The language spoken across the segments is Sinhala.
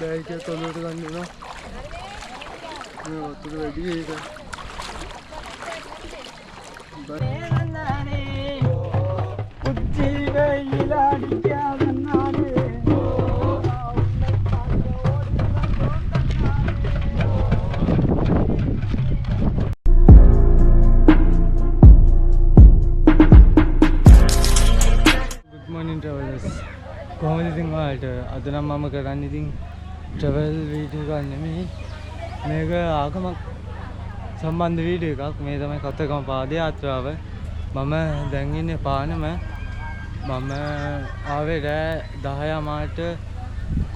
බෑග් එක ඔලුවට ගන්න වෙනවා. මේ වතුර වැඩි ඒක. Good morning travelers. කොහොමද ඉතින් ඔයාලට අද නම් මම කරන්නේ ඉතින් travel වීඩියෝ එකක් නෙමෙයි මේක ආගමක් සම්බන්ධ වීඩියෝ එකක්. මේ තමයි කතරගම පාදයාත්‍රාව. මම දැන් ඉන්නේ පානම. මම ආවේ රෑ 10 මාට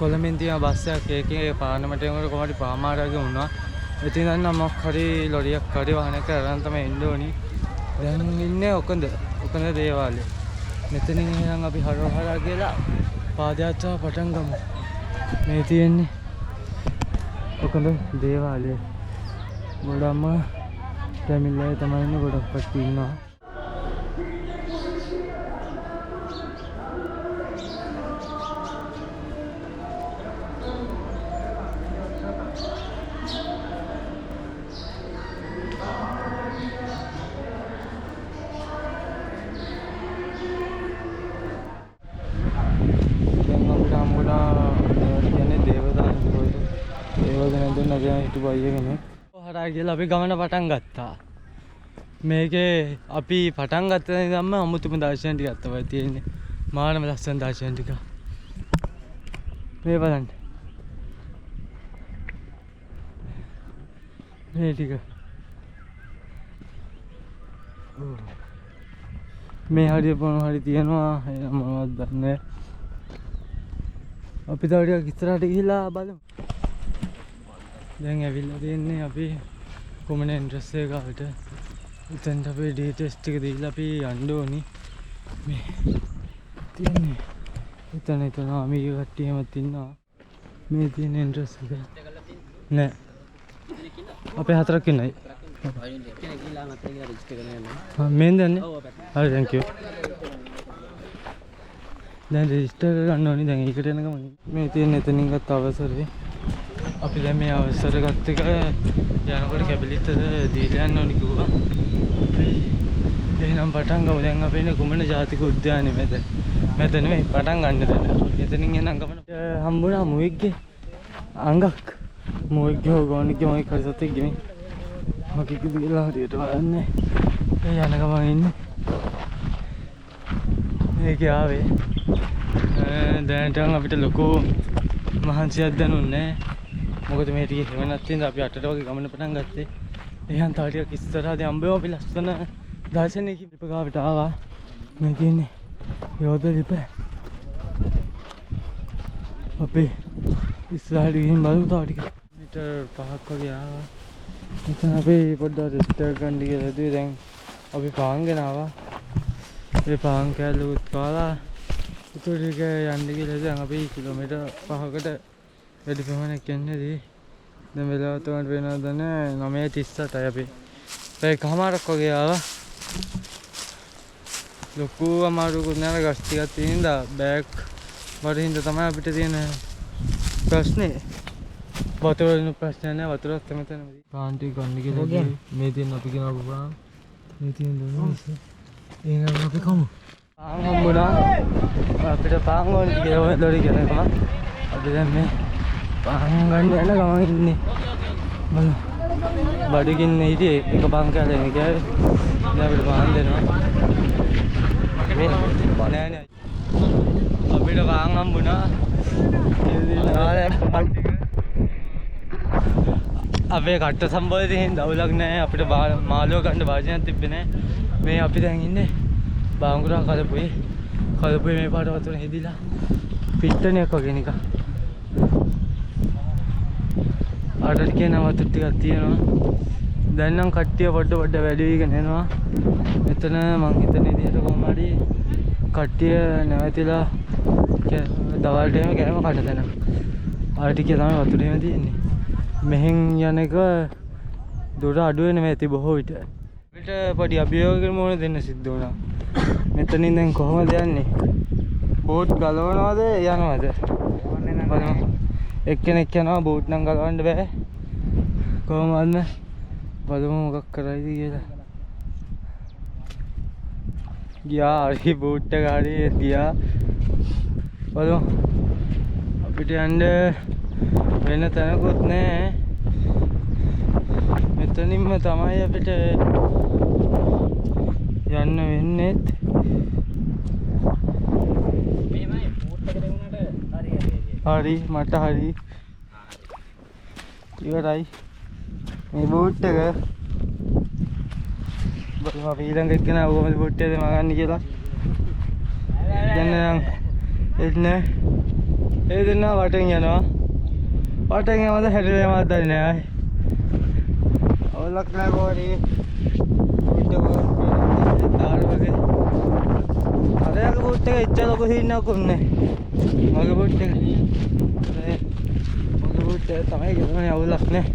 කොළඹින් තියෙන බස් එකක් එකේ පානමට යනකොට කොහොමද පාමාරාගේ වුණා. ඉතින් දැන් නම් මොකක් හරි ලොරියක් හරි වාහනයක අරන් තමයි එන්න ඕනි. දැන් ඉන්නේ ඔකඳ දේවාලේ. මෙතනින් ඉඳන් අපි හරවහරා කියලා පාදයාත්‍රාව පටන් ගමු. මේ තියෙන්නේ ඔකඳ දේවාලය. ගොඩක්ම ෆැමිලි අය තමයි ඉන්නේ. ගොඩක් කට්ටිය ඉන්නවා. හරා කියලා අපි ගමන පටන් ගත්තා. මේකේ අපි පටන් ගත්ත ඉඳන්ම අමුතුම දර්ශන ටිකක් තමයි තියෙන්නේ. මානම ලස්සන දර්ශන ටික. මේ බලන්න. මේ ටික. මේ හරිය මොන හරි තියෙනවා. මොනවද දන්නේ. අපි තව ටිකක් ඉස්සරහට ගිහිල්ලා බලමු. දැන් ඇවිල්ලා තියෙන්නේ අපි කොමන එන්ට්‍රස් එකකට. එතනට අපේ ඩී ටෙස්ට් එක දීලා අපි යන්න ඕනි. මේ තියෙන්නේ එතන ආමි කට්ටියමත් ඉන්නවා. මේ තියෙන එන්ට්‍රස් එක නෑ. අපේ හතරක් ඉන්නයි. මේන් දන්නේ. හරි thank you. දැන් රෙජිස්ටර් කරන්න ඕනි. දැන් ඒකට යන ගමන් මේ තියෙන එතනින් ගත්ත අවසරේ අපි දැන් මේ අවසර ගත්ත එක යනකොට කැබලිටද දීලා යන්න ඕනි කිව්වා. එහෙනම් පටන් ගමු. දැන් අපි ඉන්නේ කුමන ජාතික උද්‍යානයේ මෙතන. මෙතන නෙමෙයි පටන් ගන්න තැන. එතනින් එනම් ගමන හම්බුණා මුවෙක්ගේ අඟක්. මුවෙක්ගේ ඕගොනික්ගේ මොකක් හරි සතෙක් ගෙමි. මොකක්ද කියලා හරියට බලන්නේ. ඒ යන ගමන් ඉන්නේ. මේකේ ආවේ. දැනට අපිට ලොකු මහන්සියක් දැනුන්නේ නැහැ. මොකද මේ ටිකේ හේවණක් තියෙනවා. අපි 8ට වගේ ගමන පටන් ගත්තේ. එහෙනම් තව ටිකක් ඉස්සරහදී හම්බෙමු. අපි ලස්සන දර්ශනයකින් ලිප ගාවට ආවා. මේ කියන්නේ යෝධ ලිප. අපි ඉස්සරහට ගිහින් බලමු තව ටික. මීටර් 5ක් වගේ ආවා. එතන අපි පොඩ්ඩක් රෙස්ටර් ගන්න කියලා හිතුවේ. දැන් අපි පාන් ගෙන ආවා. ඒ පාන් කෑල්ලුත් කාලා උතුරට යන්න කියලා දැන් අපි කිලෝමීටර් 5කට වැඩි ප්‍රමාණයක් යන්නේදී. දැන් වෙලාව තමයි වෙනවද නැහැ 9:38යි අපි. පැයකමාරක් වගේ ආවා. ලොකු අමාරුකුත් නෑ. ගස් ටිකක් තියෙන දා බෑග් වරින්ද තමයි අපිට තියෙන ප්‍රශ්නේ. වතුර වලින් ප්‍රශ්න නෑ. වතුරත් තැමතැනමදී. පාන් ටික ගන්න කියලා මේ තියෙන අපි ගෙනාවු පාන්. මේ තියෙන දුන්නොත් එහෙනම් අපි කමු. පාන් හම්බුණා. අපිට පාන් ඕනේ කියලා ලොරි ගෙනකම. අපි දැන් මේ පාන් ගන්න යන ගමන් ඉන්නේ. බලන්න. බඩගින්න හිටියේ එක පාන් කාලේ මේ ගියාවේ. දැන් අපිට පාන් දෙනවා. නෑ නෑ. අපිට පාන් හම්බුණා. අපේ කට්ට සම්බන්ධයෙන් දවුලක් නැහැ. අපිට මාළුව ගන්න වාජනයක් තිබ්බේ නැහැ. මේ අපි දැන් ඉන්නේ බාංගුරා කලපුවේ. කලපුවේ මේ පාට වතුර හෙදිලා පිට්ටනියක් වගේ නිකන්. ආටට කියන වතුර ටිකක් තියෙනවා. දැන් නම් කට්ටිය පොඩ වැඩි වෙගෙන එනවා. මෙතන මං හිතන විදිහට කොහොම හරි කට්ටිය නැවතිලා දවල්ට එහෙම කෑම කඩ දෙනවා. ආ ටිකේ තමයි වතුර එහෙම තියෙන්නේ. මෙහෙන් යන එක දුර අඩු වෙන මේ ඇති බොහෝ විට. අපිට පොඩි අභියෝගයකට මොන දෙන්න සිද්ධ වුණා. මෙතනින් දැන් කොහොමද යන්නේ? බෝට් ගලවනවද යනවද? බලමු. එක්කෙනෙක් යනවා බූට් නම් ගලවන්න බෑ. කොහොමද බලමු මොකක් කරයිද කියලා. ගියා හරි බූට් එක හරි ගියා. බලමු අපිට යන්න වෙන තැනකුත් නෑ. මෙතනින්ම තමයි අපිට යන්න වෙන්නේ. හරි මට හරි ඉවරයි මේ බූට් එක. බලමු අපි ඊළඟ එක්කන කොහොමද බූට් එක මගන්නේ කියලා. දැන් නම් එන්නේ ඒ දෙන්න වටෙන් යනවා. වටෙන් යනවාද හැරිලා යනවාද දන්නේ නැහැ. අවුලක් නැහැ කොහොමද බූට් එක තාර වගේ. අරයක බූට් එක ඉච්චා ලොකු හින්නක් උන්නේ. මගේ බූට් එක තමයි ගමනේ අවුලක් නෑ.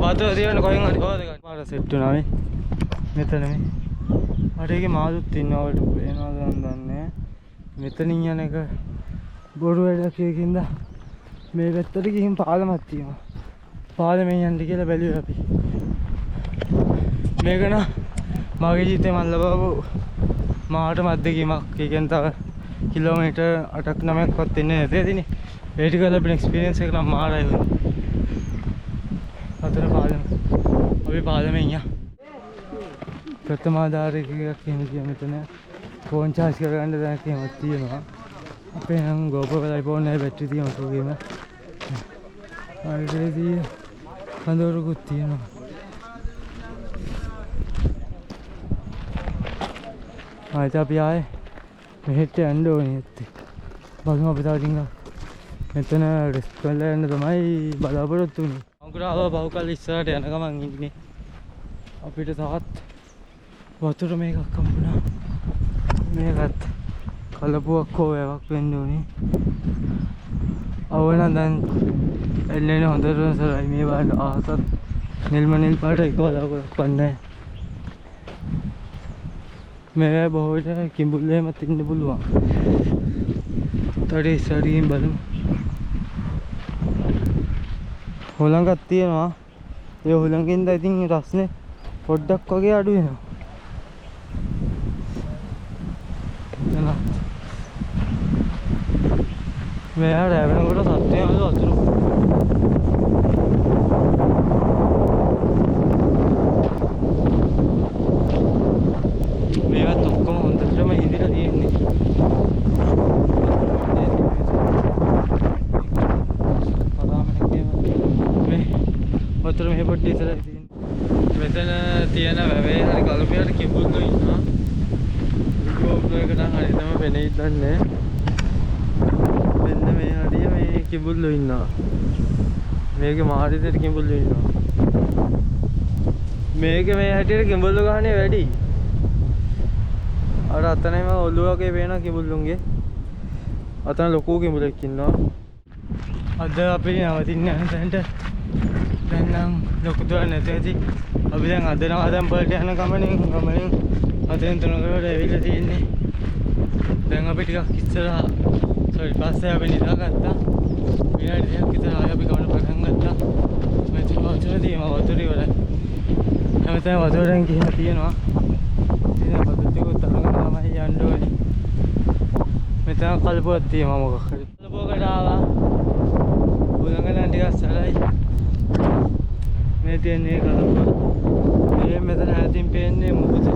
වතුර දිවන කොහෙන් හරි හොද ගන්න. පාර සෙට් වුණා මේ. මෙතන මේ. අර එකේ මාළුත් ඉන්නවා වලට පේනවද මන් දන්නේ. මෙතනින් යන එක බොරු වැඩක් කියකින්ද මේ පැත්තට ගිහින් පාලමක් තියෙනවා. පාලමෙන් යන්න කියලා බැලුවා අපි. මේක න මගේ ජීවිතේ මම ලබපු මාට මැද්දකීමක්. ඒ කියන්නේ තව කිලෝමීටර් 8ක් 9ක්වත් ඉන්නේ නැතේදිනේ. ඒ ටික ලැබෙන එක්ස්පීරියන්ස් එක නම් මාරයි වුණා. අතන පාලම. අපි පාලමෙන් යා. ප්‍රථම ආධාරයක් එකක් එහෙම මෙතන ෆෝන් charge කරගන්න දැනක් එහෙමත් තියෙනවා. අපේ නම් GoPro iPhone එකේ බැටරි තියෙනවා සෝගේම. ආයෙදී කඳවුරුකුත් තියෙනවා. ආයෙත් අපි ආයේ මෙහෙට යන්න ඕනේ ඇත්තේ. බලමු අපි තව ටිකක් මෙතන රෙස්ට් කරලා යන්න තමයි බලාපොරොත්තු වෙන්නේ. අංකුරාව බහුකල් ඉස්සරහට යන ගමන් ඉන්නේ. අපිට තවත් වතුර මේකක් හම්බුණා. මේකත් කලපුවක් හෝ වැවක් වෙන්න ඕනේ. අවුණ දැන් එන්නේ හොඳට සරයි මේ වල ආසත් නිල්ම පාට එක වලක් වන්නේ. මේ බොහෝට කිඹුල්ලේම තින්න පුළුවන්. තඩේ ඉස්සරින් බලමු. හොලඟක් තියෙනවා. ඒ හොලඟින්ද ඉතින් රස්නේ පොඩ්ඩක් වගේ අඩු වෙනවා. මෙයා රැවෙනකොට සත්‍යය වතුර. මේවත් ඔක්කොම හොඳටම ඉදිරියට තියෙන්නේ. වතුර මෙහෙ පොඩ්ඩක් ඉස්සරහ තියෙන්නේ. මෙතන තියෙන වැවේ හරි කලපියට කිඹුල්ලෝ ඉන්නවා. GoPro එක නම් හරියටම පෙනෙයිද දන්නේ. මෙන්න මේ හරිය මේ කිඹුල්ලෝ ඉන්නවා. මේකේ මාරිතේ කිඹුල්ලෝ ඉන්නවා. මේකේ මේ හැටියට කිඹුල්ලෝ ගහන්නේ වැඩි. අර අතනේම ඔළුවගේ පේන කිඹුල්ලුන්ගේ. අතන ලොකු කිඹුලෙක් ඉන්නවා. අද අපි නවතින්නේ නැන්ට. දැන් නම් ලොකු දුර නැති ඇති. අපි දැන් අද නවදම් වලට යන ගමනින් අතෙන් තුනකට ඇවිල්ලා තියෙන්නේ. දැන් අපි ටිකක් ඉස්සරහා පස්සේ අපි නිදාගත්තා. විනාඩි 2ක් විතර ආයෙ අපි ගමන පටන් ගත්තා. මෙතන වතුර තියෙනවා වතුර ඉවරයි. හැමතැනම වතුරෙන් ගිහින් තියෙනවා. ඉතින් වතුර ටික උතරගෙන තමයි යන්න ඕනේ. මෙතන කල්පුවක් තියෙනවා මොකක් හරි. කල්පුවකට ආවා. උලංගන ටිකක් සරයි. මේ තියෙන්නේ කල්පුව. මේ මෙතන හැදින් පේන්නේ මුහුද.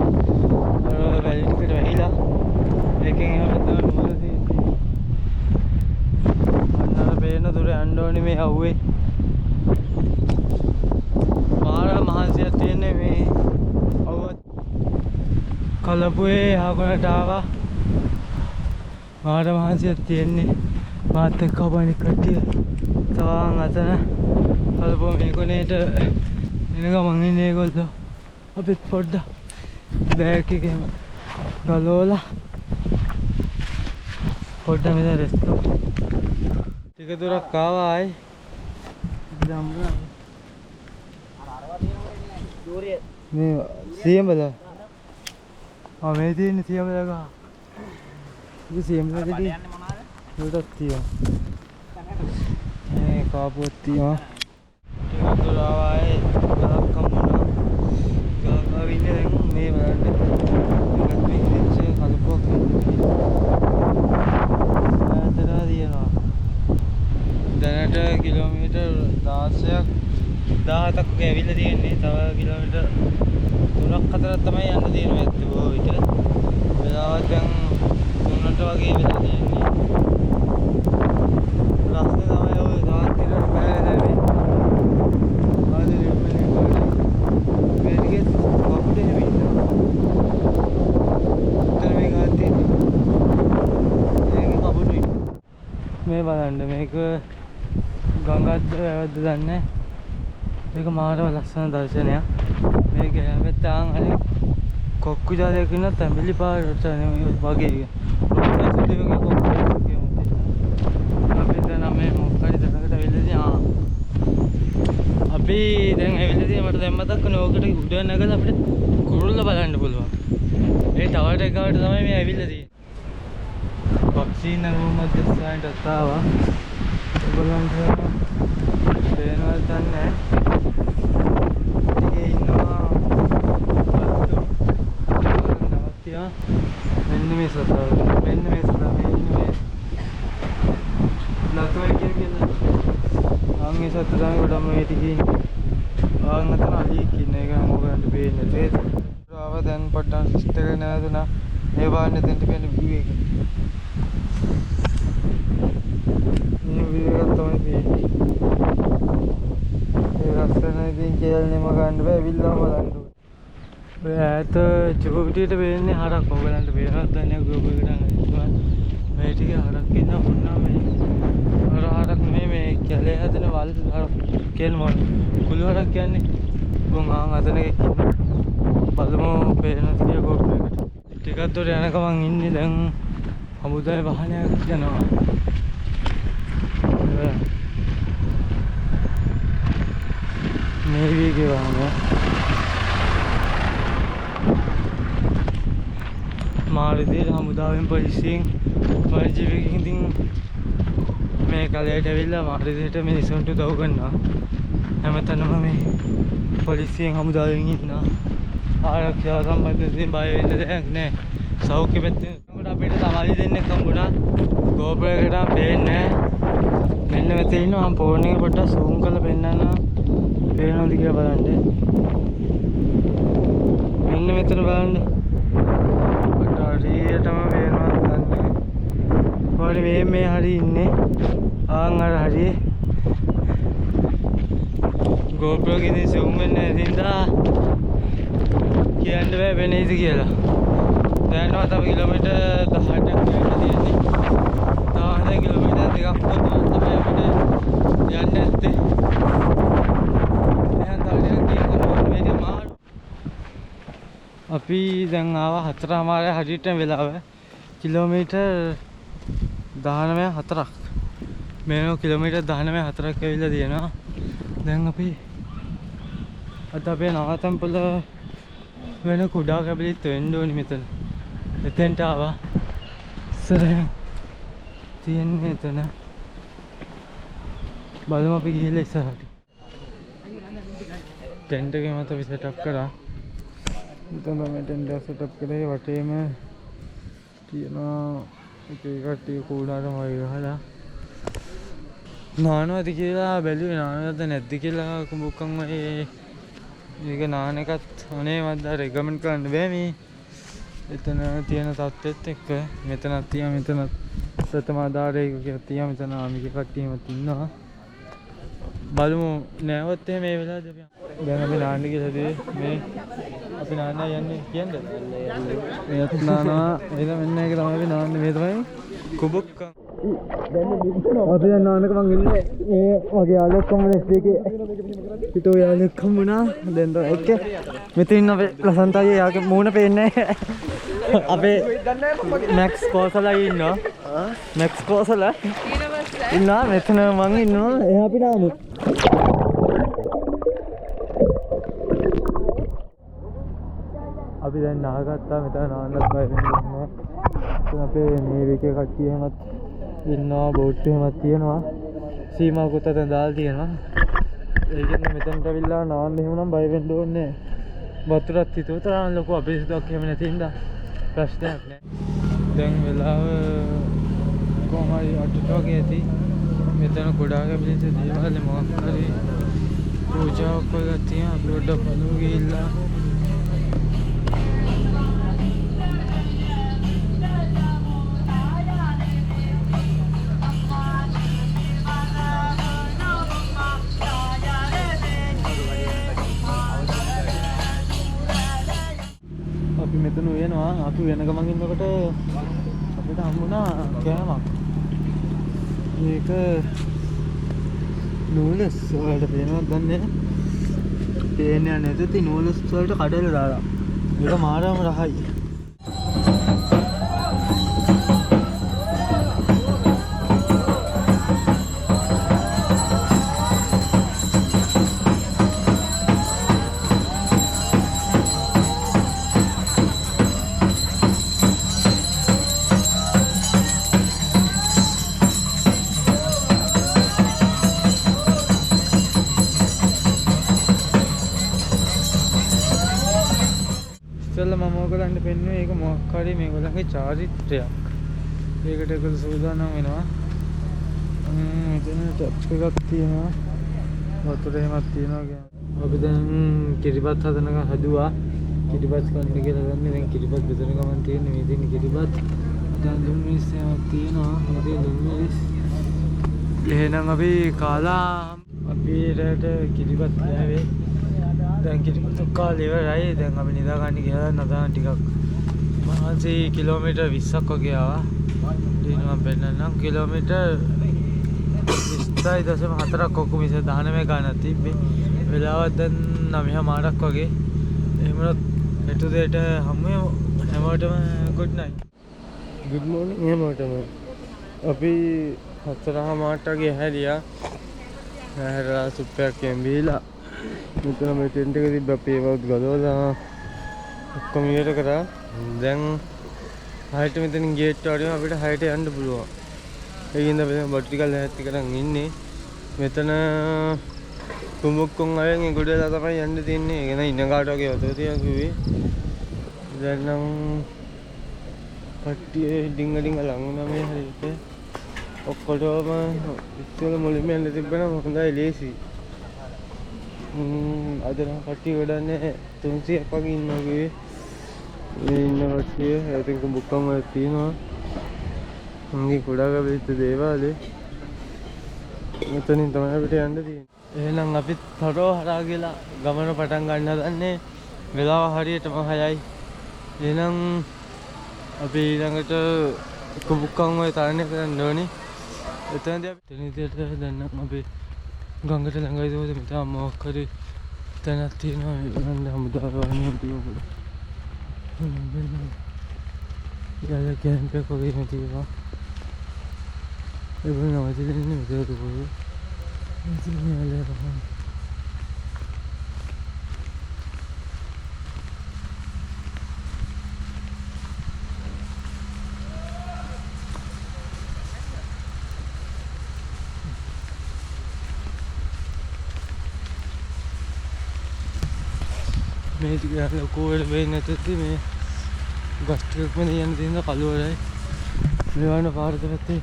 වැලි ටිකට වැහිලා. ඒකෙන් එහාට තමයි මුහුද තියෙන්නේ. අන්නර පේන දුර යන්න ඕනේ මේ අවුවේ. පාර මහන්සියක් තියෙන්නේ මේ අවුව. කලපුවේ ආගොනට ආවා. පාර මහන්සියක් තියෙන්නේ. මාත් එක්ක අපේ කට්ටිය. තවන් අතන කලපුව මේ කොනේට එන ගමන් ඉන්නේ ඒගොල්ලෝ. අපිත් පොඩ්ඩක් බෑග් එකේම ගලවලා පොඩ්ඩක් මෙතන රෙස්ට් කරමු. ටික දුරක් ආවා ආයි. මේ සියඹල. මේ තියෙන්නේ සියඹල ගහ. මේ සියඹල දෙවි. උඩට තියෙනවා. කාපුවක් තියෙනවා. ටිකක් දුර ආවයි ගලක් හම්බුණා. ගලක් ආවින්නේ දැන් මේ බලන්න. එකත් මේ ඉතින්සේ කලුපුවක් ඈතට තියෙනවා. දැනට කිලෝමීටර් 16ක් 17ක් වගේ ඇවිල්ලා තියෙන්නේ. තව කිලෝමීටර් 3ක් 4ක් තමයි යන්න තියෙන්නේ ඇත්තේ බොහෝ විට. වෙලාවත් දැන් 3ට වගේ වෙලා තියෙන්නේ. රස්නේ තමයි ඔය දාත් කියලා බෑ නේද? ආදී රිප්මනේ කොල්ලේ. මේකේ කොප්ටේ වෙන්නවා. උත්තර මේ ගාතේ. මේක කපුටුයි. මේ බලන්න මේක ගංගාද වැවද්ද දන්නේ. මේක මාරව ලස්සන දර්ශනයක්. මේක හැමෙත් ආන් හරි කොක්කු ජාතියක් ඉන්න තැඹිලි පාරට වගේ. සිදුවගේ කොක්කු අපි දැන් මේ මොකක්ද තැනකට ඇවිල්ලා අපි දැන් ඇවිල්ලා මට දැන් මතක් වුණා ඕකට උඩ නැගලා අපිට කුරුල්ල බලන්න පුළුවන්. ඒ ටවර් එකකට තමයි මේ ඇවිල්ලා තියෙන්නේ. පක්ෂී නගුම මැදට ආවා. ඒගොල්ලන්ට පේනවද නැහැ. ටිකේ ඉන්නවා. මෙන්න මේ සතා මෙන්න මේ සතා මෙන්න මේ ලතෝයි කියන්නේ ආන්ගේ සතා තමයි ගොඩම මේ ටිකේ ආන් අතන අලියෙක් ඉන්න එක මොකක්ද පේන්නේ තේද ආව දැන් පටන් සිස්ටර් එක නෑදුනා මේ වාන්නේ දෙන්න පේන view එක මේ view එක තමයි පේන්නේ ඒ රස්සනකින් කියන්නේ මගන්න බෑ විල්ලාම බලන්න ඈත චූටියට වෙන්නේ හරක් ඔයගලන්ට පේනවද දන්නේ ග්‍රූප් එකට අහලා මේ ටික හරක් ඉන්න වුණා මේ හරක් මේ කැලේ හැදෙන වල් හරක් කියන මොන කුළු හරක් කියන්නේ උන් ආන් අතන බලමු පේනවද කියලා ග්‍රූප් එකට ටිකක් දුර යනකම් ඉන්නේ දැන් හමුදාවේ වාහනයක් යනවා මේ වීගේ වාහනය මාළිදී හමුදාවෙන් පොලිසියෙන් මර්ජිවකින් ඉතින් මේ කලයට ඇවිල්ලා මාළිදීට මිනිසුන්ට උදව් කරනවා හැමතැනම මේ පොලිසියෙන් හමුදාවෙන් ඉන්නවා ආරක්ෂාව සම්බන්ධයෙන් බය වෙන්න දෙයක් නැහැ සෞඛ්‍ය පැත්තෙන් අපිට සමාජි දෙන්නෙක් හම්බුණා GoPro එකට පේන්නේ මෙන්න මෙතන ඉන්නවා මම ෆෝන් එක පොඩ්ඩක් zoom කරලා පෙන්නන්නම් පේනවද කියලා බලන්න මෙන්න මෙතන බලන්න හරියටම පේනවා දන්නේ කොහොමද මේ හරි ඉන්නේ ආන් අර හරි GoPro එකේ zoom වෙන්නේ නැතිඳා කියන්න බෑ වෙන්නේද කියලා දැනටම තව කිලෝමීටර් 18ක් යන්න තියෙන්නේ තව කිලෝමීටර් දෙකක් තමයි අපිට යන්න ඇත්තේ අපි දැන් ආවා 4:00 හරියට වෙලාව කිලෝමීටර් 19.4ක් මේනෝ කිලෝමීටර් 19.4ක් ඇවිල්ලා තියෙනවා දැන් අපි අද අපේ නවතම් පොළ වෙන කුඩා කැබලිත් වෙන්න ඕනි මෙතන එතෙන්ට ආවා ඉස්සරහින් තියෙන්නේ එතන බලමු අපි ගිහලා ඉස්සරහට ටෙන්ට් එකේ මත අපි සෙටප් කරා ඉතින් මම ටෙන්ට් එක සෙටප් කරේ වටේම තියෙනවා එක කට්ටිය කුඩාටම වයිරහලා නානවද කියලා බැලුවේ නානවද නැද්ද කියලා කුඹුකම් මේක නාන එකත් අනේ මද්ද රෙකමන්ඩ් කරන්න බෑ මේ එතන තියෙන තත්ත්වෙත් එක්ක මෙතනක් තියෙනවා මෙතනත් ප්‍රථම ආධාරයක කියලා තියෙනවා මෙතන ආමික කට්ටියම ඉන්නවා බලමු නැවත මේ වෙලාවේදී අපි දැන් අපි නාන්න කියලා මේ අපි නාන්න යන්නේ කියන්නේ මේත් නානවා එළ මෙන්න එක තමයි අපි නාන්නේ මේ තමයි කුඹුක්කම් අපි දැන් නාන්නක මං ඉන්නේ මේ වගේ යාළුවෙක් කොම්බලස් දෙකේ පිටෝ යාළුවෙක් හම්බුණා දැන් තෝ එක්ක මෙතන ඉන්න අපේ ලසන්තගේ යාගේ මූණ පේන්නේ අපේ මැක්ස් කෝසලා ඉන්නවා මැක්ස් කෝසලා ඉන්නවා මෙතන මං ඉන්නවා එහා අපි නාමු අපි දැන් නාගත්තා මෙතන නාන්නත් බය වෙන්නේ අපේ මේ වීකේ කට්ටිය එහෙමත් ඉන්නවා බෝට් එහෙමත් තියෙනවා සීමාවකුත් අතන දාලා තියෙනවා. ඒකෙන් මෙතනට අවිල්ලා නාන්න එහෙම නම් බය වෙන්න ඕනේ නැහැ. වතුරත් හිතුවතරම් ලොකු අපිරිසුදුක් එහෙම නැති හින්දා ප්‍රශ්නයක් නැහැ. දැන් වෙලාව කොහොමයි 8ට වගේ ඇති. මෙතන ගොඩාක් අපිරිසුදු දේවල් මොකක් හරි පූජාවක් වගේ තියෙනවා. අපි පොඩ්ඩක් බලමු ගිහිල්ලා. අපි මෙතන වෙනවා. අපි වෙන ගමන් ඉන්නකොට අපිට හම්බුණා කෑමක්. මේක නූඩල්ස් වලට පේනවද දන්නේ නැහැ. පේන්නේ නැති නූඩල්ස් වලට කඩලා දාලා. මේක මාරම රහයි. ඉතින් මම ඔයගලන්ට පෙන්නුවේ ඒක මොකක් හරි මේගොල්ලන්ගේ චාරිත්‍රයක්. ඒකට ඒගොල්ලෝ සූදානම් වෙනවා. මෙතන ටච් එකක් තියෙනවා. වතුර එහෙමත් තියෙනවා කියන්නේ. අපි දැන් කිරිබත් හදනකම් හදුවා. කිරිබත් කන්න කියලා ගන්නේ. දැන් කිරිබත් බෙදන ගමන් තියෙන්නේ මේ දින කිරිබත්. දැන් දුම්මිස් එහෙමත් තියෙනවා. මේ දුම්මිස්. එහෙනම් අපි කාලා අපි රැට කිරිබත් ලෑවේ. දැන් කිරිබත් කාලේ ඉවරයි. දැන් අපි නිදා ගන්න ගියා නදාන ටිකක්. මහන්සි කිලෝමීටර් 20ක් වගේ ආවා. ඉතින් මම පෙන්නන්නම් කිලෝමීටර් 20.4ක් ඔක්කොම 19 ගානක් තිබ්බේ. වෙලාවත් දැන් 9:00ක් වගේ. එහෙමනොත් හෙට දෙයට හැමෝටම good night. good morning හැමෝටම. අපි 4:00 වගේ හැරියා. හැරලා සුප්පයක් බීලා මෙතන මේ ටෙන්ට් එක තිබ්බ අපි ඒවත් ගලවලා ඔක්කොම ඉවර කරා. දැන් 6ට මෙතනින් ගේට් වලින් අපිට 6ට යන්න පුළුවන්. ඒකින්ද අපි බඩු ටිකක් ලෑස්ති කරන් ඉන්නේ. මෙතන කුමුක්කොන් අයෙන් ඒ ගොඩලා තමයි යන්න තියන්නේ. ඒක නෑ ඉන්න කාට වගේ වතුර තියන් කිව්වේ. දැන් නම් කට්ටිය ඩිංග ඩිංග ලඟ වුණා මේ හරියට. ඔක්කොටම ඉස්සෙල්ලා මුලින්ම යන්න තිබ්බනම් හොඳයි ලේසි. අද නම් කට්ටිය ගොඩන්නේ 300ක් වගේ ඉන්නවා කිව්වේ. මේ ඉන්න කට්ටිය ඉතින් කුඹුක්කම් වල තියෙනවා. මගේ ගොඩාක් අපිට දේවාලේ. මෙතනින් තමයි අපිට යන්න තියෙන්නේ. එහෙනම් අපිත් තරෝ හරහා ගිහලා ගමන පටන් ගන්න හදන්නේ. වෙලාව හරියටම 6යි. එහෙනම් අපි ඊළඟට කුඹුක්කම් වල තරණය කරන්න ඕනේ. එතනදී අපි තනියට දැන් අපි ගඟට ළඟයි දෝද මෙතන මොකක් හරි තැනක් තියෙනවා. මම හමුදාව වන්නේ තියුණා. යාල කැම්ප් එක වගේ තියෙනවා. ඒක නම දෙන්නේ මෙතන දුකෝ. ඉතින් යාල රහන්. මේ ටික ලොකෝ වෙල වෙන්නේ නැත්නම් මේ ගස් ටිකක් මෙතන යන තියෙන කළුවරයි. මේ වань පාරට පැත්තේ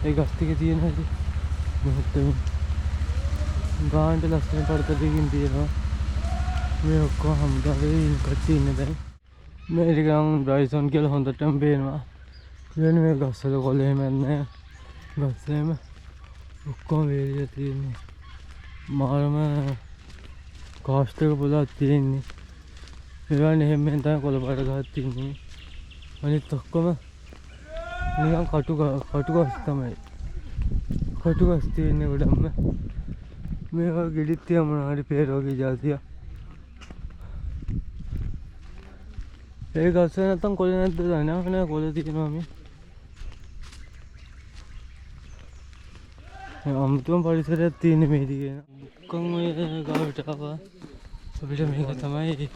ඒ ගස් ටික තියෙන හැටි මොහොතේ ගානට ලස්සන පරත දෙකින් තියෙනවා. මේ ඔක්කොම හම්දාවේ කට්ටිය ඉන්න දැන්. මේ ටිකම බ්‍රයිසන් කියලා හොඳටම පේනවා. කියන්නේ මේ ගස්වල කොළ එහෙම නැහැ. ගස් එහෙම ඔක්කොම වේලිලා තියෙන්නේ. මාරම කාස්ට් එක පොළක් තියෙන්නේ. ඒවනේ එහෙම තමයි කොළපාට ගහක් තියෙන්නේ. අනිත් ඔක්කොම නිකන් කටු ගස් තමයි. කටු ගස් තියෙන්නේ ගොඩක්ම. මේවා ගෙඩිත් තියා මොනවා හරි පෙර වගේ જાතිය. ඒ ගස් නැත්තම් කොළ නැද්ද දන්නේ නැහැ. කොළ තියෙනවා මේ. අමුතුම පරිසරයක් තියෙන මේ දිගේ. බුක්කන් ඔය ගාවට ආවා. අපිට මේක තමයි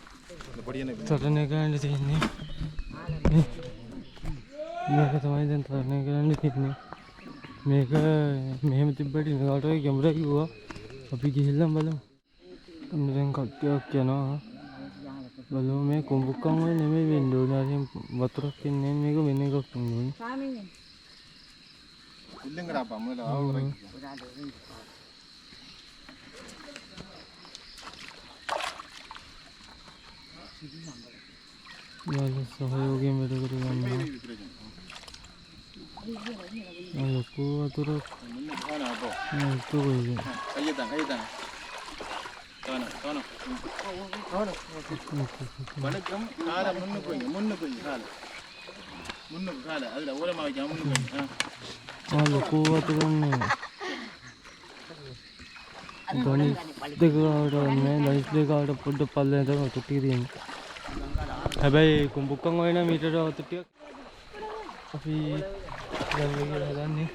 තරණය කරන්න තියෙන්නේ. මේක තමයි දැන් තරණය කරන්න තියෙන්නේ. මේක මෙහෙම තිබ්බට ඉනකට ගැඹුරයි කිව්වා. අපි ගිහිල්ලා බලමු. දැන් කට්ටියක් යනවා. බලමු මේ කුඹුක්කම් වල නෙමෙයි වෙන්න ඕනේ. අරින් වතුරක් ඉන්නේ මේක වෙන එකක් නෙමෙයි. இல்லைங்கடா அப்பா முதல்ல ஆகுறேன் යාළුවෝ සහයෝගයෙන් වැඩ කරගන්නවා. ලොකු වතුරක් காணா அப்போ නැතු කොයිද? கையதான் காணா வணக்கம் காலை முன்னுக்கு காலை முன்னுக்கு காலை அதில் ஓரமாக வைக்க முன்னுக்கு ලොකු වතුරන්නේ. ගණිත දෙකකට වන්නේ ගණිත දෙකකට පොඩ්ඩක් පල්ලෙන් තමයි වතුර ටික තියෙන්නේ. හැබැයි කුඹුක්කම් වයින් මීටර වතුර ටික අපි දැන් ගිහලා හදන්නේ.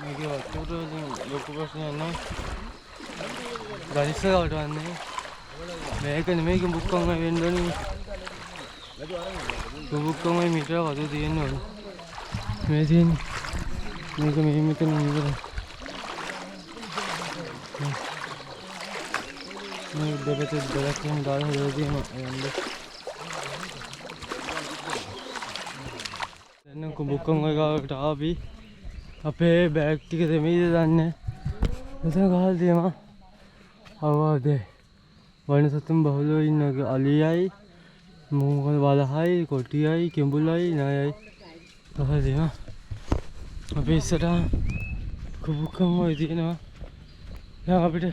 මේකේ වතුර ලොකු ප්‍රශ්නයක් නෑ. ගණිත දෙකකට වන්නේ මේක නෙමෙයි කුඹුක්කම් වයින් වෙන්න ඕනේ. කුඹුක්කම් වයින් මීටර වතුර තියෙන්න ඕනේ. මේ තියෙන්නේ මේක මෙහෙම මෙතන ඉවරයි. මේ දෙපැත්තේ දෙකක් එහෙම දාලා හදලා තියෙනවා යන්න. දැන් කුඹුක්කම් වලට ආවි. අපේ බෑග් ටික දෙමීද දන්නේ. මෙතන ගහලා තියෙනවා. අවවාදේ. වනසතුන් බහුලව ඉන්න අලියයි, මොකද වලහයි, කොටියයි, කෙඹුලයි, නයයි. ගහලා තියෙනවා. අපි ඉස්සරහ කුඹුක්කම් වල තියෙනවා. දැන් අපිට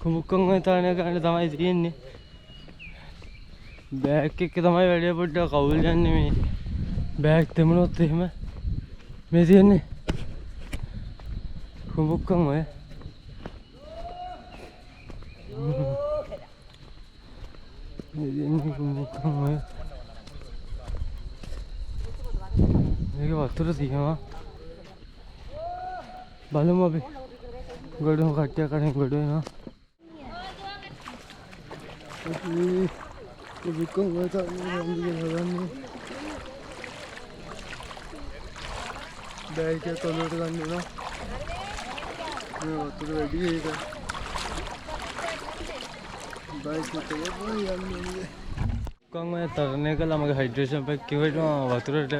කුඹුක්කම් වල තාන ගන්න තමයි තියෙන්නේ. බෑග් එක තමයි වැඩේ පොඩ්ඩක් කවුල් යන්නේ මේ. බෑග් දෙමුණොත් එහෙම මේ තියෙන්නේ කුඹුක්කම් වල. මේ තියෙන්නේ කුඹුක්කම් වල. මේක වතුර තියෙනවා. බලමු අපි. ගොඩම කට්ටියක් අරන් ගොඩ වෙනවා. අපි කුඹුක්කම් වලට යන්නේ. බෑග් එක තොලට ගන්න වෙනවා. මේ වතුර වැඩි ඒක. බෑග් එක තොලට යන්නේ. කුඹුක්කම් වල තරණය කළා මගේ හයිඩ්‍රේෂන් පැක් කිව්වම වතුරට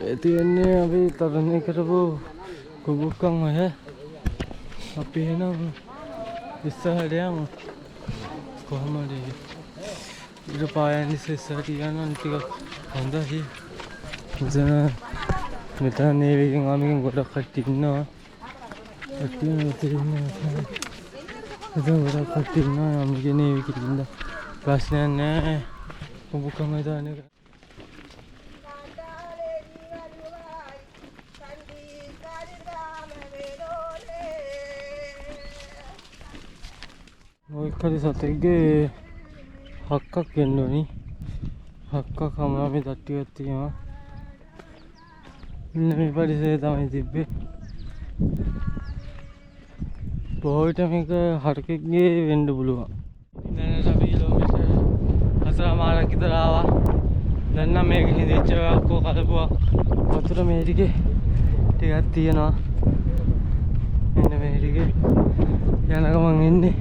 ඒ තියන්නේ අපි තරණය කරපු කුඹුක්කම් වල. අපි එනවා ඉස්සරහට යමු. කොහමද ඉර පායන් ඉස්සරහට යනවා ටිකක් හොඳයි. මෙතන නේවිගෙන් ආමිගෙන් ගොඩක් කට්ටිය ඉන්නවා. කට්ටිය මෙතන ඉන්නවා. එතන ගොඩක් කට්ටිය ඉන්නවා. ආමිගේ නේවිගෙන් ඉඳ ප්‍රශ්නයක් නැහැ. කුඹුක්කම් වල දාන එක. ඔය කඩේ සතෙක්ගේ හක්කක් වෙන්න ඕනි. හක්කක් හමුවේ තට්ටියක් තියෙනවා. ඉන්න මේ පරිසරය තමයි තිබ්බේ. බොහෝ විට මේක හරකෙක්ගේ වෙන්න පුළුවන්. දැනට අපි කිලෝමීටර් 4මාරක් විතර ආවා. දැන් නම් මේක හිඳිච්ච ඔක්කොම කලපුවා. වතුර මේ ටිකේ ටිකක් තියෙනවා. මෙන්න මේ ටිකේ යන ගමන් ඉන්නේ.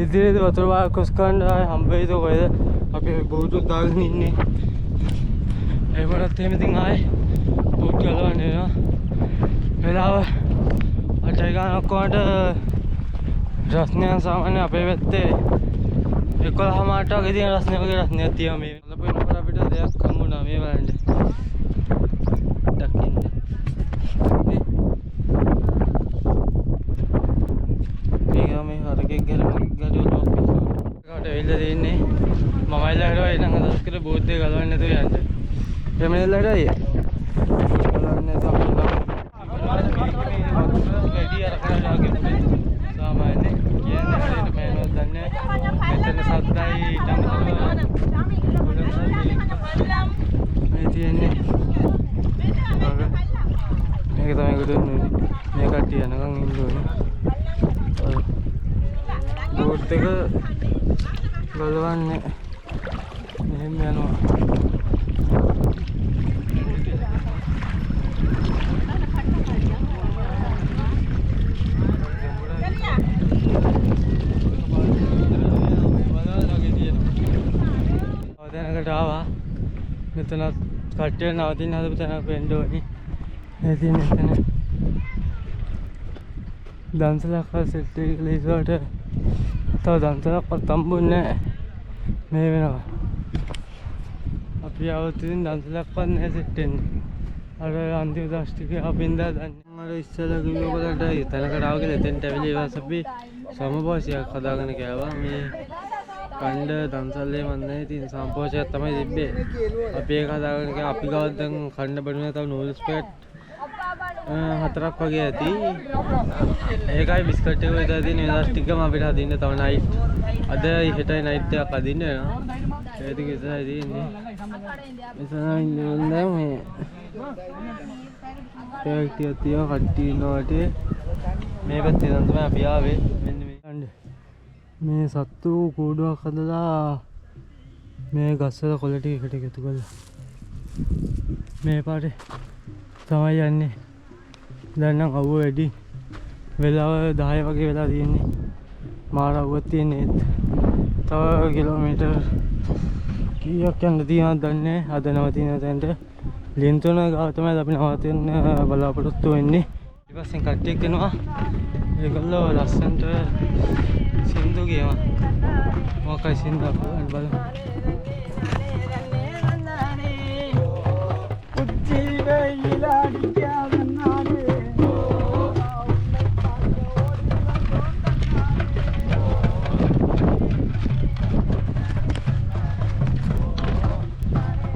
ඉතින් වතුර වාර ක්‍රොස් කරන්න හම්බ වෙයිද කොහෙද? අපි බෝට් දාගෙන ඉන්නේ. ඒ වරත් එහෙම ඉතින් ආයේ බෝට් ගලවන්න වෙනවා. වෙලාව 8යි ගානක් වුණාට රස්නයන් සාමාන්‍ය අපේ පැත්තේ 11:00 වගේ තියෙන රස්නයක් තියෙනවා. මේ ලපෙනකොට අපිට දෙයක් හම්බුණා මේ බලන්න. දකින්න. මේ හරකෙක් ගැලුවා. කට වෙල්ල දෙන්නේ. මමයි ලහරෝ එනං අදස් කර බෝට් එක ගලවන්න නැතුව යන්න. එමෙන්න ලහරෝ අයියා. ගලවන්න නැතුව වැඩි අර කරලා ගෙමුනේ. සාමාන්‍ය කියන්නේ හරියට මෑනවත් දන්නේ නැහැ. මෙතන සද්දයි ඊටම මේ තියෙන්නේ. මේක තමයි ගොඩන්නේ. මේ කට්ටිය යනකම් ඉන්න ඕනේ. බෝට් එක ගලවන්නේ මෙහෙම යනවා. එපා. මෙතනත් කට්ටිය නවතින්න හදපු තැනක් වෙන්න ඕනේ. ඉතින් එතන දන්සලක් සෙට් එක රිසෝට් තව දන්සලක්වත් හම්බුන්නේ නැහැ. මේ වෙනවා. අපි આવුත් ඉතින් දන්සලක්වත් නැහැ සෙට් වෙන්නේ. අර අන්තිම දවස් ටිකේ අපින්දා දන්නේ. අර ඉස්සෙල්ලා කිව්ව ඔයගලන්ට තැනකට ආව කියලා එතෙන්ට ඇවිල්ලා ඊවස් අපි සමපෝෂයක් හදාගෙන ගෑවා. මේ කණ්ඩ දන්සල්ලේ මන්නේ ඉතින් සම්පෝෂයක් තමයි තිබ්බේ. අපි ඒක හදාගෙන ගියා. අපි ගාව දැන් කණ්ඩ බඩුනේ තව නූඩල්ස් පැකට් 4ක් වගේ ඇති. ඒකයි බිස්කට් එක විතර තියෙන දවස් ටිකම අපිට හදින්න තව නයිට්. අද හෙටයි නයිට් එකක් අදින්න වෙනවා. ඒක ටික විතරයි තියෙන්නේ. මෙතන ඉන්නේ මේ පැක්ටිය තියා කට්ටිය ඉන්නවට මේ පැත්තේ නම් තමයි අපි ආවේ. මෙන්න මේ කණ්ඩ මේ සත්තු කූඩුවක් හදලා මේ ගස්වල කොළ ටික එකට එකතු කරලා මේ පාටේ තමයි යන්නේ. දැන් නම් අවුව වැඩි. වෙලාව 10 වගේ වෙලා තියෙන්නේ. මාර අවුවක් තියෙන්නේ. තව කිලෝමීටර් කීයක් යන්න තියෙනවද දන්නේ නැහැ. අද නවතින තැනට ලින්තුන ගාව තමයි අපි නවතින්න බලාපොරොත්තු වෙන්නේ. ඊට පස්සේ කට්ටියක් එනවා. ඒගොල්ලෝ ලස්සන්ට සින්දු කියනවා. මොකක්ද සින්දු අපලන් බලමු.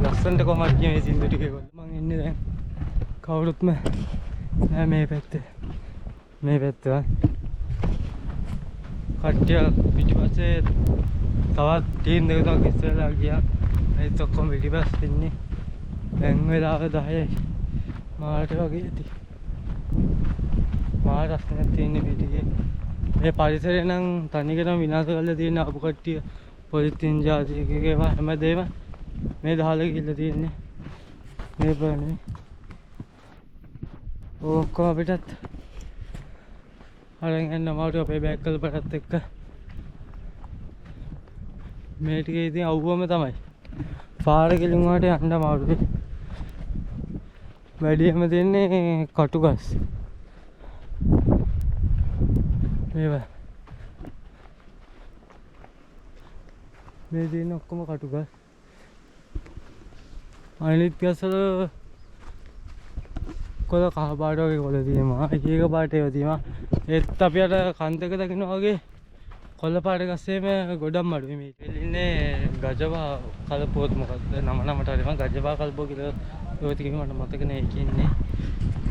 ලස්සන්ට කොහමද මේ සින්දු ටික ඒගොල්ලෝ. මං ඉන්නේ දැන් කවුරුත්ම නෑ මේ පැත්තේ. මේ පැත්තේ කට්ටිය පිටිපස්සේ තවත් ටීම් දෙක තුනක් ඉස්සරලා ගියා. ඒත් ඔක්කොම පිටිපස්සේ ඉන්නේ. දැන් වෙලාව 10යි. මාට වගේ ඇති. මාට රස්නයක් තියෙන්නේ පිටියේ. මේ පරිසරය නම් තනිකරම විනාශ කරලා තියෙන අපු කට්ටිය පොලිතින් ජාතිකේ ඒවා හැමදේම මේ දහල ගිහිල්ලා තියෙන්නේ. මේ බලන්නේ. ඔක්කොම අපිටත් අරන් යන්න අමාරුයි අපේ බෑග් වල පටත් එක්ක. මේ ටිකේ ඉතින් අවුවම තමයි. පාර කෙලින් වලට යන්න අමාරුයි. වැඩිම දෙන්නේ කටුගස්. මේවා. මේ දෙන්නේ ඔක්කොම කටුගස්. අනිත් ගස්වල කොළ කහ පාට වගේ කොළ තියෙනවා. එක පාට ඒවා තියෙනවා. ඒත් අපි අර කන්දක දකින්න වගේ කොළ පාට ගස්සේම ගොඩක් මඩුයි. මේ ඉන්නේ ගජබා කල්පෝත් මොකක්ද නමට හරි මම ගජබා කල්පෝ කියලා ඒවත් කිව්ව මට මතක නෑ. ඒක ඉන්නේ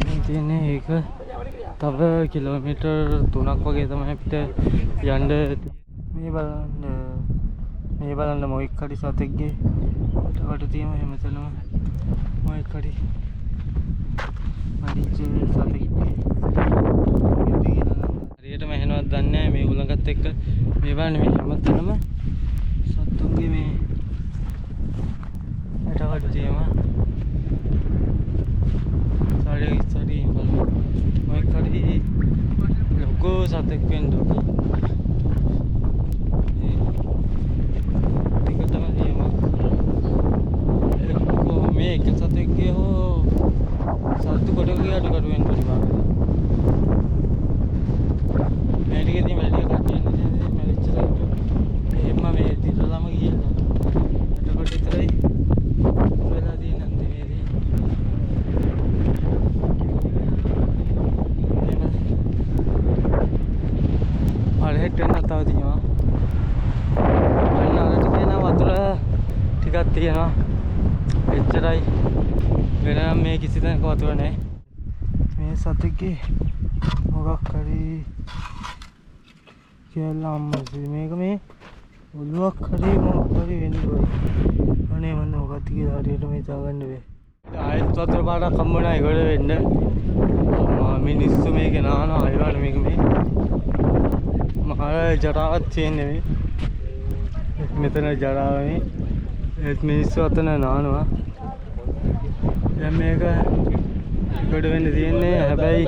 මේ තියෙන්නේ ඒක තව කිලෝමීටර් 3ක් වගේ තමයි අපිට යන්න. මේ බලන්න මොයික් කඩි සතෙක්ගේ වට තියෙම හැමතැනම මොයික් කඩි මරිච්ච සතෙක්ගේ හරියටම එහෙනවත් දන්නේ නැහැ. මේ උලඟත් එක්ක මේ බලන්න මේ හැමතැනම සත්තුන්ගේ මේ ඇටකඩ තියෙනවා. සාඩේ ඉස්සරදී බලන්න මොයික් කඩි ලොකු සතෙක් වෙන්න ඕනේ. මේ එක සතෙක්ගේ හෝ සත්තු කොටකගේ අඩු කඩු වෙන්න පුළුවන්. මේ ටිකේදී වැඩි කට්ටිය ඉන්නේ මැරිච්ච සත්තු. එහෙම මේ දිරලම ගිහිල්ලා. එතකොට විතරයි වෙලා තියෙන අන්තිමේදී. අරහෙට වෙනත් තව තියෙනවා. අන්න අර ටිකේ නම් වතුර ටිකක් තියෙනවා. එච්චරයි. වෙනනම් මේ කිසි තැනක වතුර නැහැ. මේ සතෙක්ගේ මොකක් හරි කියලා අම්මසේ මේක මේ ඔළුවක් හරි මොකක් හරි වෙන්න ඕයි. අනේ මන්ද මොකක්ද කියලා හරියටම හිතාගන්න බැහැ. ආයෙත් වතුර පාරක් හම්බුණා ඒගොල්ලෝ වෙන්න. මිනිස්සු මේක නානවා අයවල මේක මේ මහා ජරාවක් තියෙන්නේ මේ. මෙතන ජරාව මේ ඒත් මිනිස්සු අතන නානවා. දැන් මේක ගොඩ වෙන්න තියෙන්නේ. හැබැයි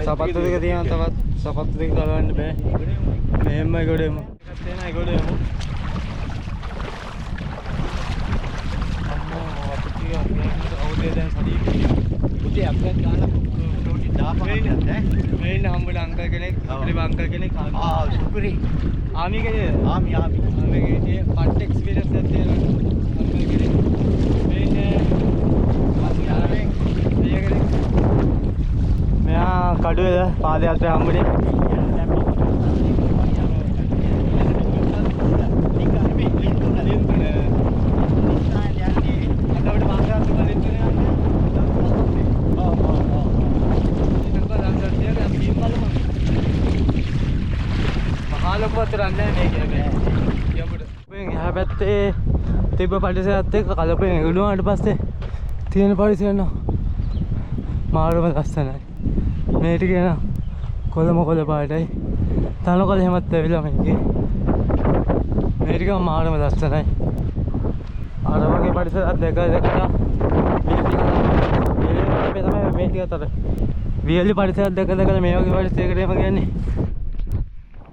සපත්තු දෙක තියෙනවා. තවත් සපත්තු දෙක ගලවන්න බෑ. මෙහෙමයි ගොඩෙමු. එකක් තියෙනවා ඒ ගොඩෙමු. අපිට ගාලා ටෝටි දාපහක් ඈ. මේ ඉන්න හම්බුන අංකල් කෙනෙක්, ඉතින් අංකල් කෙනෙක් සුපිරි. ආමි කෙනෙක්. ආමි කෙනෙක් පට් එක්ස්පීරියන්ස් එකක් තියෙනවා. අංකල් කෙනෙක්. මේ ඉන්නේ මෙයා කඩුවේද පාදයාත්‍රා හම්බුනේ. එහා පැත්තේ තිබ්බ පරිසරයත් එක්ක කලපෙන් ඉදුණාට පස්සේ තියෙන පරිසරය නම් මාරම ලස්සනයි. මේ ටික න කොළ පාටයි. තනකොළ හැමත් ඇවිල්ලා මේකේ. මේ ටික මාරම ලස්සනයි. අර වගේ පරිසරයක් දැකලා මේ ටික අතර වියලි පරිසරයක් දැකලා මේ වගේ පරිසරයකට එම කියන්නේ.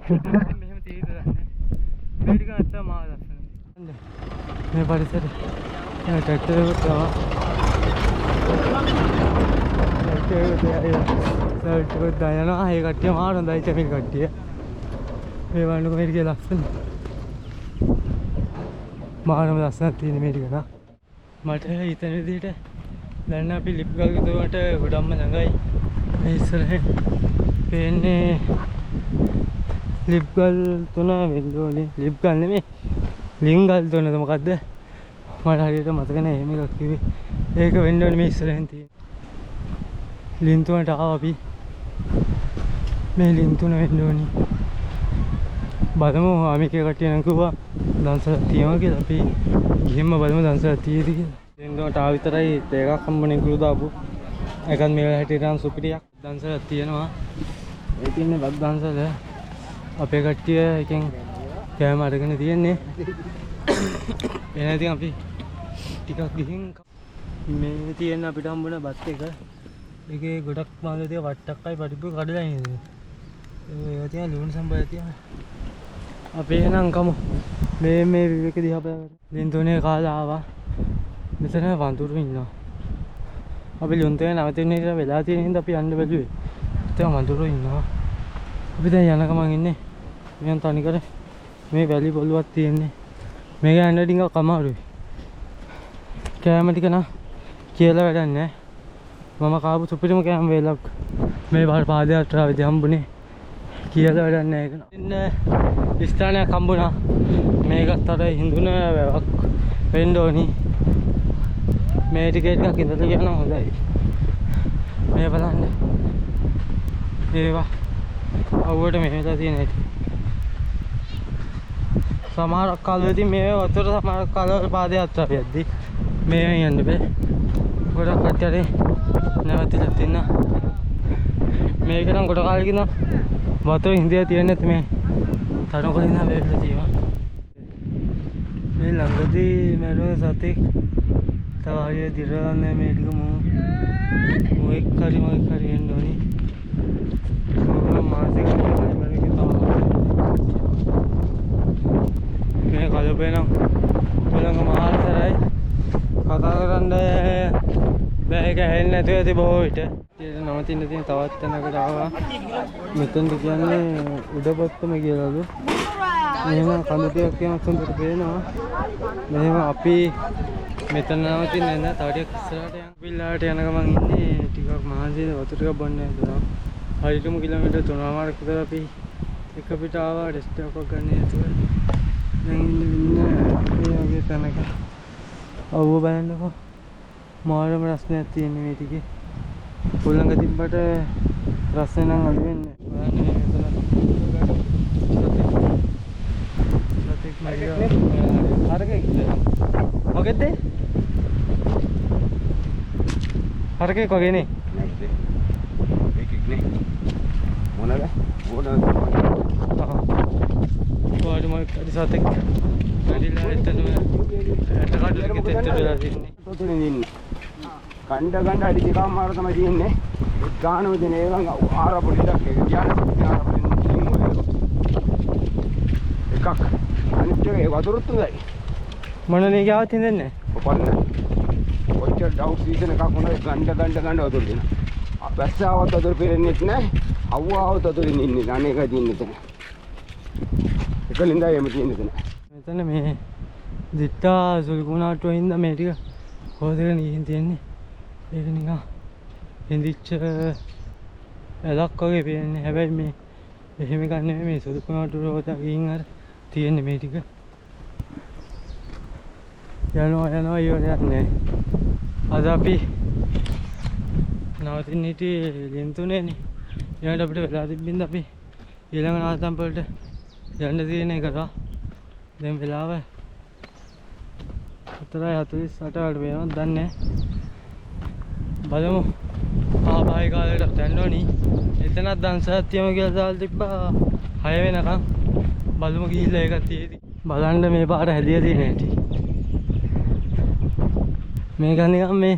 මෙහෙම තීරද නැහැ. මේ ටික නැත්තම් මාර ලස්සනයි. මේ පරිසරය ට්‍රැක්ටර් එකක් ආවා. සල්ට් දායනවා. ඒ කට්ටිය මාර හොඳයි චමිල් කට්ටිය. මේ වන්නකො මේ ටික ලස්සන. මාරම ලස්සනක් තියෙන මේ ටික නා. මට හිතන විදිහට දැන් අපි ලිප් ගල් ගිතුමට ගොඩක්ම ළඟයි. මේ ඉස්සරහින් පේන්නේ ලිප් ගල් 3 වෙන්නේ. ලිප් ගල් නෙමෙයි. ලිංගල් 3ද මොකද්ද? මට හරියට මතක නැහැ. එහෙම එකක් කිව්වේ. ඒක වෙන්න ඕනේ මේ ඉස්සරහින් තියෙන. ලින් 3ට ආවා අපි. මේ ලින් 3 වෙන්න ඕනේ. බලමු ආමිකේ කට්ටිය නම් කිව්වා දන්සලක් තියනවා කියලා. අපි ගිහින්ම බලමු දන්සලක් තියෙද කියලා. ලින් 3ට ආව විතරයි දෙකක් හම්බුනේ කුළු දාපු. එකක් මේ වෙලාවට හිටියන් සුපිරියක් දන්සලක් තියෙනවා. ඒ තියන්නේ වත් දන්සල. අපේ කට්ටිය එකෙන් කෑම අරගෙන තියෙන්නේ. එහෙනම් ඉතින් අපි ටිකක් ගිහින් මේ තියෙන අපිට හම්බුන බත් එක. ඒකේ ගොඩක් මාළු තිය වට්ටක්කයි පටිප්පු කඩලා ඉන්නේ. ඒවා තියන ලුණු සම්බර තියන. අපි එහෙනම් කමු. මේ විවේක දිහා බලන්න. ලින් 3 කාලා ආවා. මෙතන වඳුරු ඉන්නවා. අපි ලින් 3 නවතින්න ඉතල වෙලා තියෙන හින්දා අපි යන්න බැලුවේ. ඒතන වඳුරු ඉන්නවා. අපි දැන් යන ගමන් ඉන්නේ. මෙයන් තනි කර මේ වැලි පොළුවක් තියෙන්නේ. මේක යන්න ටිකක් අමාරුයි. කෑම ටික නා කියලා වැඩක් නැහැ. මම කාපු සුපිරිම කෑම වේලක් මේ පාදයාත්‍රාවේදී හම්බුනේ. කියලා වැඩක් නැහැ ඒක. ඉන්න ස්ථානයක් හම්බුණා. මේකත් අර හිඳුන වැවක් වෙන්න ඕනි. මේ ටිකේට් එකක් ඉඳලා කියනවා හොඳයි. මේ බලන්න. ඒවා අවුවට මෙහෙලා තියෙන හැටි. සමහර කාලෙදී මේ වතුර සමහර කාලවල පාදයාත්‍රාවේදී මේ යන්න බෑ. ගොඩක් කට්ටිය නැවතිලා තින්න. මේක නම් ගොඩ කාලෙකින් වතුර හිඳියා තියෙන්නේ නැති මේ තනකොළින් නම් වෙලා තියෙනවා. මේ ළඟදී මැරුණ සතෙක් තව හරිය දිරවන්නේ මේ ටික මොකක් කරි එන්න ඕනි. මාසික මේ කලපේ නම් කොළඟ මහල්තරයි කතා කරන්න බෑ. ඒක ඇහෙන්නේ නැතුව ඇති බොහෝ විට. ඉතින් නවතින්න තියෙන තවත් තැනකට ආවා. මෙතනද කියන්නේ උඩපොත්තම කියලාලු. මෙහෙම කඳු ටිකක් කියන සුන්දර පේනවා. මෙහෙම අපි මෙතන නවතින්නේ නැහැ. තව ටිකක් ඉස්සරහට යන්න. පිල්ලාට යන ගමන් ඉන්නේ ටිකක් මහන්සියෙන් වතුර ටිකක් බොන්න හදුවා. හරියටම කිලෝමීටර් 3මාරක් විතර අපි එක පිට ආවා රෙස්ට් එකක් ගන්න හේතුව. දැන් ඉන්නේ මේ වගේ තැනක. අවුව බලන්නකෝ. මාරම රස්නයක් තියෙන මේ ටිකේ. පොළඟ තිබ්බට රස්නේ නම් අඩු වෙන්නේ නැහැ. මොකෙද්ද? හරකෙක් වගේ නේ. මේකෙක් නේ. මොනද? කොහොමද මොකද සතෙක් වැඩිලා එතන ඇටකඩලක තෙත්තලා තින්නේ. තොතුනේ ඉන්නේ. කණ්ඩ අඩි දෙකක් මාර තමයි තියෙන්නේ. ගානෝ දෙන ඒවා ආර පොඩියක් එක ගියාන එකක් අනිත් එක වතුරුත් උදයි. මොන නේ ගාවත් හින්දන්නේ? ඔපන්න. ඔච්චර ඩවුට් සීසන් එකක් වුණා ගණ්ඩ වතුර දෙනවා. වැස්සාවත් වතුර පෙරෙන්නෙත් නැහැ. අවුවාවත් වතුරින් ඉන්නේ. අනේ එකයි තියෙන්නේ එතන. එකලින්දා එම තියෙන්නේ එතන. මෙතන මේ දිත්තා සුල්කුණාට්ටුව හින්දා මේ ටික හොදගෙන ගිහින් තියෙන්නේ. ඒක නිකන් හිඳිච්ච එලක් වගේ පේන්නේ. හැබැයි මේ එහෙම එකක් නෙමෙයි මේ සුල්කුණාට්ටුව හොදා ගිහින් අර තියෙන්නේ මේ ටික. යනවා ඉවරයක් නෑ. අද අපි නවතින්න හිටියේ ලින්තුනේනේ. ඊට අපිට වෙලා තිබ්බින්ද අපි ඊළඟ නාතම් වලට යන්න තියෙන එකට. දැන් වෙලාව 4:48 වලට වෙනවද දන්නේ නැහැ. බලමු. ආපහු කාලේට යන්න ඕනි. එතනක් දන්සයක් තියමු කියලා දාලා තිබ්බා 6 වෙනකම්. බලමු ගිහිල්ලා ඒකත් තියෙදි. බලන්න මේ පාර හැදියා තියෙන හැටි. මේක නිකන් මේ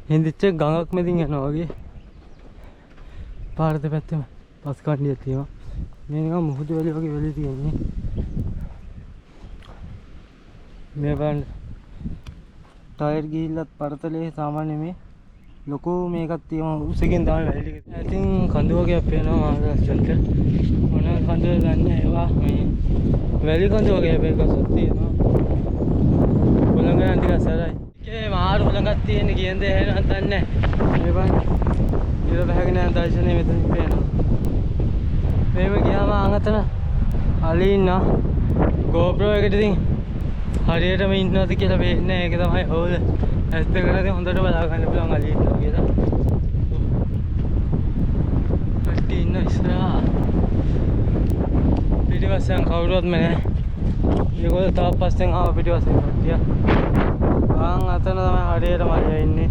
හිඳිච්ච ගඟක් මැදින් යනවා වගේ. පාර දෙපැත්තෙම පස් කණ්ඩියක් තියෙනවා. මේ නිකන් මුහුදු වැලි වගේ වෙලී තියෙන්නේ. මේ බලන්න. ටයර් ගිහිල්ලත් පරතලේ සාමාන්‍ය මේ ලොකු මේකක් තියෙනවා. උසකින් තමයි වැලි ටික. ඉතින් කඳු වගේක් පේනවා මාගේ ලස්සනට. මොන කඳුද දන්නේ ඒවා මේ වැලි කඳු වගේ හැබැයි ගසක් තියෙනවා. උලංගන ටික සරයි. ඒ මාරු උලංගක් තියෙන කියන දේ එහෙනම් දන්නේ නැහැ. මේ බලන්න. ඉර බහගෙන යන දර්ශනේ මෙතන පේනවා. මේව ගියාම අඟතන අලි ඉන්න GoPro එකට ඉතින් හරියටම ඉන්නවද කියලා වෙන්නේ නැහැ. ඒක තමයි හොල. ඇස් දෙකකට හොඳට බලා ගන්න පුළුවන් අලි ඉන්නවා කියලා. කට්ටි ඉන්න ඉස්සරහා. පිටිපස්සෙන් කවුරුවත්ම නැහැ. ඒගොල්ලෝ තව පස්සෙන් ආව පිටිපස්සෙන් කට්ටිය. ආන් අතන තමයි හරියටම අලියා ඉන්නේ.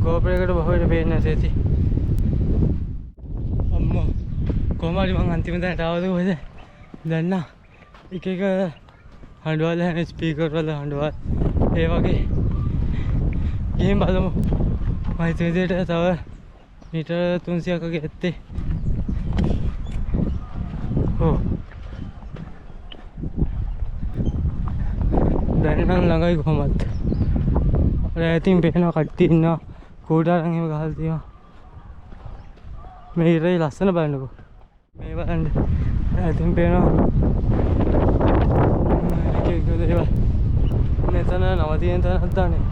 GoPro එකට බහුවට පේන්නේ නැති ඇති. අම්මෝ කොහමද මං අන්තිම තැනට ආවද කොහෙද? දැන් නා එක එක හඬවල හැන ස්පීකර් වල හඬවල් ඒ වගේ ගිහින් බලමු. මම හිතුවේ විදිහට තව මීටර් 300ක් වගේ ඇත්තේ. ඔව්. දැන් නම් ළඟයි කොහමද? අර ඇතින් පේනවා කට්ටිය ඉන්නවා. කෝඩාරන් එහෙම ගහලා තියෙනවා. මේ ඉරේ ලස්සන බලන්නකෝ. මේ බලන්න. ඇතින් පේනවා. ඒක දේවල්. මෙතන නවතින තැනක් දාන්නේ.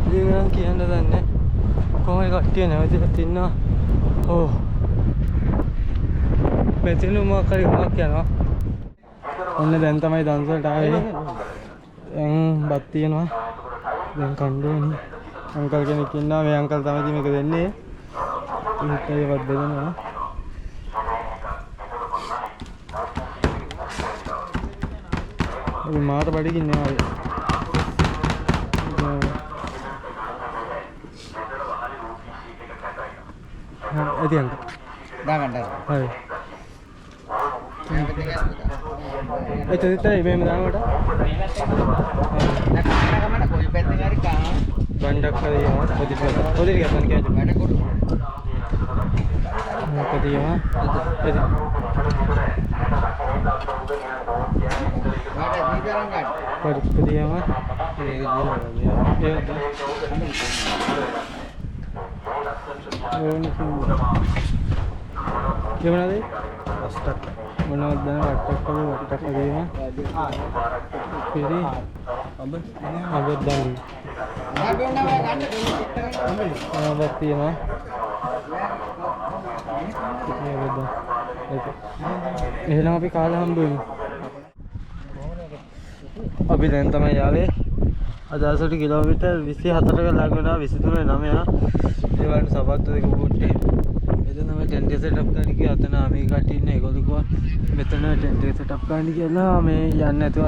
ඉතින් නම් කියන්න දන්නේ. කොහොමද කට්ටිය නැවතිලා ඉන්නවා. ඕ. මෙතන මොකක් හරි ගමක් යනවා. ඔන්න දැන් තමයි දන්සලට ආවේ. දැන් බත් තියෙනවා. දැන් කන්න ඕනේ. අංකල් කෙනෙක් ඉන්නවා. මේ අංකල් තමයි ඉතින් මේක දෙන්නේ. ඒකත් ඒවත් දෙනවා. අපි මාත බඩගින් නේ ආවේ. ඇති අංකල්. දාගන්න. හරි. එතනයි මේම දානකොට. නැකමන කොයි පැත්තෙන් හරි කා බණ්ඩක් හරියනවා. පොඩි ගන්න කියන්නේ. වැඩ කොට. මොකද යවා? එතන. වැඩ දීතරන් ගන්න. පොඩි යවා. ගමනද? අස්ටක්. මොනවද දැන් වට්ටක් වගේ පිරි අබ දන් අබත් තියෙනවා. එහෙනම් අපි කාලා හම්බ වෙමු. අපි දැන් තමයි ආවේ. අදසට කිලෝමීටර් 24ක ළඟ වෙනවා. 23 9. ඒ වගේ සපත්තු දෙක පුට්ටි. එතන මේ ටෙන්ට් එක සෙටප් කරන්න ගියා. අතන මේ කට්ටිය ඉන්නේ. ඒගොල්ලෝ කිව්වා මෙතන ටෙන්ට් එක සෙටප් කරන්න කියලා. මේ යන්නේ නැතුව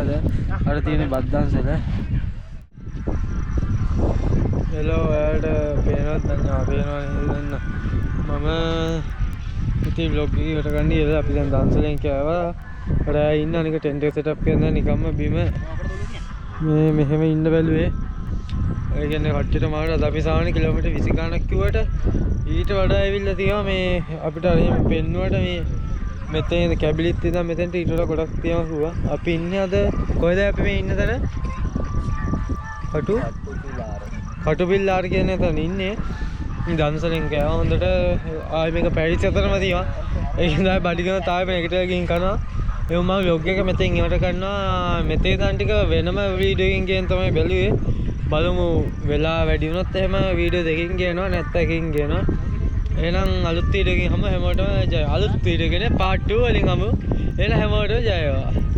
අර තියෙන බද්දන්සල. හෙලෝ ඔයාලට පේනවද? පේනවා නේද? මම ඉතින් vlog එක ඉවර කරන්න ඉවරලා අපි දැන් දන්සලෙන් කෑවා. රෑ ඉන්න අනික ටෙන්ට් එක සෙටප් කරන්න නිකම්ම බිම මේ මෙහෙම ඉන්න බැලුවේ. ඒ කියන්නේ කට්ටියට මාවට අද අපි සාමාන්‍ය කිලෝමීටර් 20 ගණනක් කිව්වට ඊට වඩා ඇවිල්ලා තියෙනවා මේ අපිට අර එහෙම පෙන්නුවට මේ මෙතන කැබිලිත් ඉඳන් මෙතෙන්ට ඊට වඩා ගොඩක් තියෙනවා කිව්වා. අපි ඉන්නේ අද කොහෙද අපි මේ ඉන්න තැන? කටුබිල්ලාර කියන තැන ඉන්නේ. දන්සලෙන් කෑවා හොඳට. ආයි මේක පැරිස් අතරම තියෙනවා. ඒ හින්දා බඩගින තාම මේකට ගිහින් කරනවා. ඒ මම vlog එක මෙතෙන් ඉවර කරනවා. මෙතේ දන් ටික වෙනම වීඩියෝ එකකින් ගෙන් තමයි බැලුවේ. බලමු වෙලා වැඩි වුණොත් එහෙම වීඩියෝ දෙකකින් ගේනවා නැත්නම් එකකින් ගේනවා. එහෙනම් අලුත් වීඩියෝ එකකින් හැමෝටම ජය. අලුත් වීඩියෝ එකනේ part 2 වලින් හමු. එහෙනම් හැමෝටම ජය වේවා.